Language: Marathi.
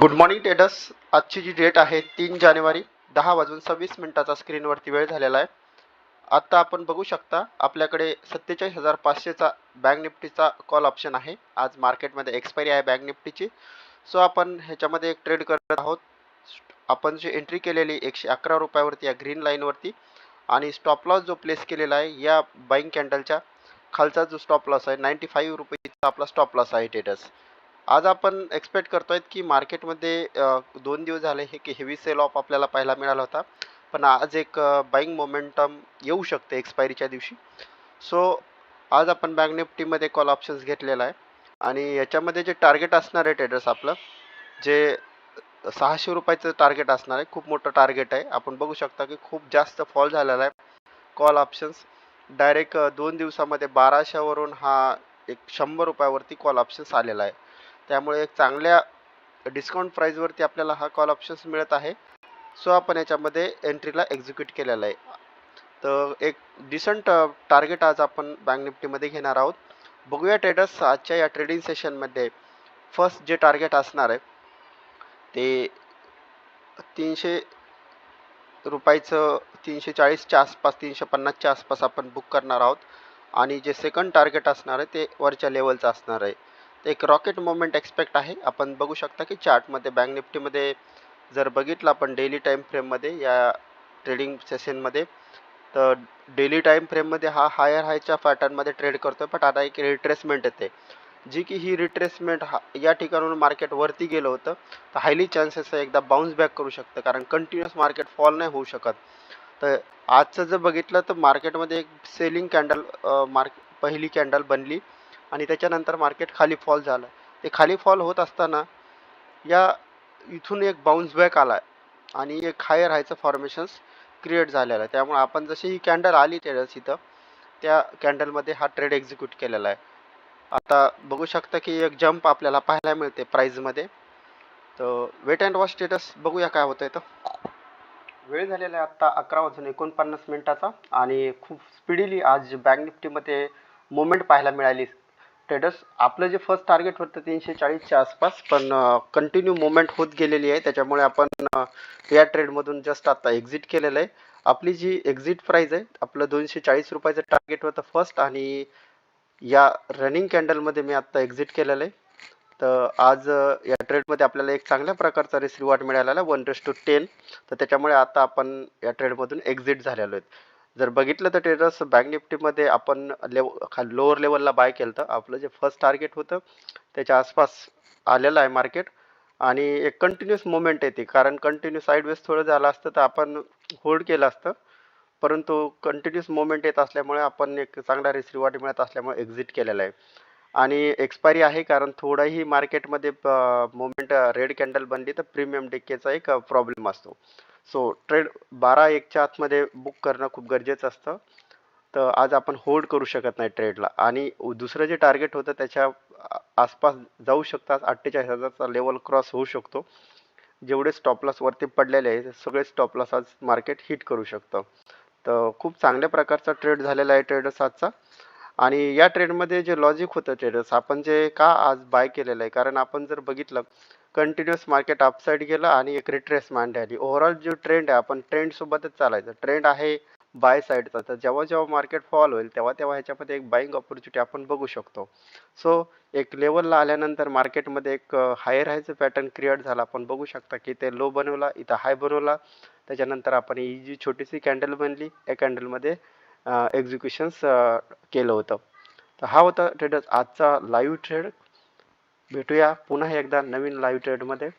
Good morning traders. आजची जी डेट आहे 3 जानेवारी 10:26 स्क्रीनवरती वेळ झालेला आहे. आता आपण बघू शकता आपल्याकडे 47,500चा बँक निफ्टीचा कॉल ऑप्शन आहे. आज मार्केटमध्ये एक्सपायरी आहे बँक निफ्टीची. सो आपण ह्याच्यामध्ये एक ट्रेड करत आहोत. आपण जी एंट्री केलेली 111 रुपयावरती या ग्रीन लाईनवरती आणि स्टॉप लॉस जो प्लेस केलेला आहे या बाईंग कॅन्डलच्या खालचा जो स्टॉप लॉस आहे 95 रुपयेचा आपला स्टॉप लॉस आहे ट्रेडर्स. आज आपण एक्सपेक्ट करतोय की मार्केटमध्ये 2 दिवस झाले हे की हेवी सेल ऑफ आपल्याला पाहायला मिळाला होता. पण आज एक बाईंग मोमेंटम येऊ शकते एक्सपायरीच्या दिवशी. सो आज आपण बँक निफ्टीमध्ये कॉल ऑप्शन्स घेतलेला आहे आणि याच्यामध्ये जे टार्गेट असणार आहे ट्रेडर्स आपलं जे 600 रुपयाचं टार्गेट असणार आहे. खूप मोठं टार्गेट आहे. आपण बघू शकता की खूप जास्त फॉल झालेला आहे. कॉल ऑप्शन्स डायरेक्ट 2 दिवसामध्ये 1200 वरून हा एक 100 रुपयावरती कॉल ऑप्शन्स आलेला आहे. त्यामुळे एक चांगल्या डिस्काउंट प्राईजवरती आपल्याला हा कॉल ऑप्शन्स मिळत आहे. सो आपण याच्यामध्ये एंट्रीला एक्झिक्यूट केलेला आहे. तर एक डिसेंट टार्गेट आज आपण बँक निफ्टीमध्ये घेणार आहोत. बघूया ट्रेडर्स आजच्या या ट्रेडिंग सेशनमध्ये फर्स्ट जे टार्गेट असणार आहे ते 300 रुपयाचं 340च्या आसपास 350च्या आसपास आपण बुक करणार आहोत आणि जे सेकंड टार्गेट असणार आहे ते वरच्या लेवलचं असणार आहे. ते एक रॉकेट मोमेंट एक्सपेक्ट आहे. आपण बघू शकता की चार्टमध्ये बँक निफ्टीमध्ये जर बघितलं आपण डेली टाईम फ्रेममध्ये या ट्रेडिंग सेशनमध्ये तर डेली टाईम फ्रेममध्ये हा हायर हायच्या पॅटर्नमध्ये ट्रेड करतोय. पण आता एक रिट्रेसमेंट येते जी की ही रिट्रेसमेंट या ठिकाणाहून मार्केट वरती गेलं होतं तर हायली चान्सेस आहे एकदा बाउन्स बॅक करू शकतं कारण कंटिन्युअस मार्केट फॉल नाही होऊ शकत. तर आजचं जर बघितलं तर मार्केटमध्ये एक सेलिंग कॅन्डल पहिली कॅन्डल बनली आणि त्याच्यानंतर मार्केट खाली फॉल झालं. ते खाली फॉल होत असताना या इथून एक बाउन्स बॅक आला आणि एक हायर हायचं फॉर्मेशन्स क्रिएट झालेलं आहे. त्यामुळे आपण जशी ही कॅन्डल आली ट्रेडर्स इथं त्या कॅन्डलमध्ये हा ट्रेड एक्झिक्यूट केलेला आहे. आता बघू शकता की एक जंप आपल्याला पाहायला मिळते प्राईजमध्ये. तर वेट अँड वॉच स्टेटस बघूया काय होतंय. तर वेळ झालेला आहे आत्ता 11:49 आणि खूप स्पीडीली आज बँक निफ्टीमध्ये मुवमेंट पाहायला मिळाली. ट्रेडर्स आपलं जे फर्स्ट टार्गेट होतं 340च्या आसपास पण कंटिन्यू मुवमेंट होत गेलेली आहे. त्याच्यामुळे आपण या ट्रेडमधून जस्ट आता एक्झिट केलेलं आहे. आपली जी एक्झिट प्राईस आहे आपलं 240 रुपयाचं टार्गेट होतं फर्स्ट आणि या रनिंग कॅन्डलमध्ये मी आत्ता एक्झिट केलेलं आहे. तर आज या ट्रेडमध्ये आपल्याला एक चांगल्या प्रकारचा रिवॉर्ड मिळालेला आहे 1:10. तर त्याच्यामुळे आता आपण या ट्रेडमधून एक्झिट झालेलो आहेत. जर बघितलं तर ट्रेडर्स बँक निफ्टीमध्ये आपण लोअर लेवलला बाय केलं तर आपलं जे फर्स्ट टार्गेट होतं त्याच्या आसपास आलेलं आहे मार्केट आणि एक कंटिन्युअस मुवमेंट येते कारण कंटिन्यू साईडवेज थोडं झालं असतं तर आपण होल्ड केलं असतं. परंतु कंटिन्युअस मुवमेंट येत असल्यामुळे आपण एक चांगला रिवॉर्ड मिळत असल्यामुळे एक्झिट केलेला आहे आणि एक्सपायरी आहे कारण थोडाही मार्केटमध्ये मुवमेंट रेड कॅन्डल बनली तर प्रीमियम डिकेचा एक प्रॉब्लेम असतो. सो ट्रेड 12:01च्या आतमध्ये बुक करणं खूप गरजेचं असतं. तर आज आपण होल्ड करू शकत नाही ट्रेडला आणि दुसरं जे टार्गेट होतं त्याच्या आसपास जाऊ शकतात. 48,000चा लेवल क्रॉस होऊ शकतो. जेवढे स्टॉप लॉस वरती पडलेले आहे सगळे स्टॉप लॉस आज मार्केट हिट करू शकतं. तर खूप चांगल्या प्रकारचा ट्रेड झालेला आहे ट्रेडर्स आजचा आणि या ट्रेडमध्ये जे लॉजिक होतं ट्रेडर्स आपण जे का आज बाय केलेलं आहे कारण आपण जर बघितलं कंटिन्युअस मार्केट अपसाईड गेलं आणि एक रिट्रेसमेंट आली. ओव्हरऑल जो ट्रेंड आहे आपण ट्रेंडसोबतच चालायचं. ट्रेंड आहे बाय साईडचा तर जेव्हा जेव्हा मार्केट फॉल होईल तेव्हा तेव्हा ह्याच्यामध्ये एक बाईंग ऑपॉर्च्युनिटी आपण बघू शकतो. सो एक लेवलला आल्यानंतर मार्केटमध्ये एक हायर हायचं पॅटर्न क्रिएट झाला. आपण बघू शकता की ते लो बनवला इथं हाय बनवला त्याच्यानंतर आपण ही जी छोटीशी कॅन्डल बनली या कॅन्डलमध्ये एक्झिक्युशन्स केलं होतं. तर हा होता ट्रेडर्स आजचा लाईव्ह ट्रेड. भेटूया पुन्हा एकदा नवीन लाईव्ह ट्रेडमध्ये.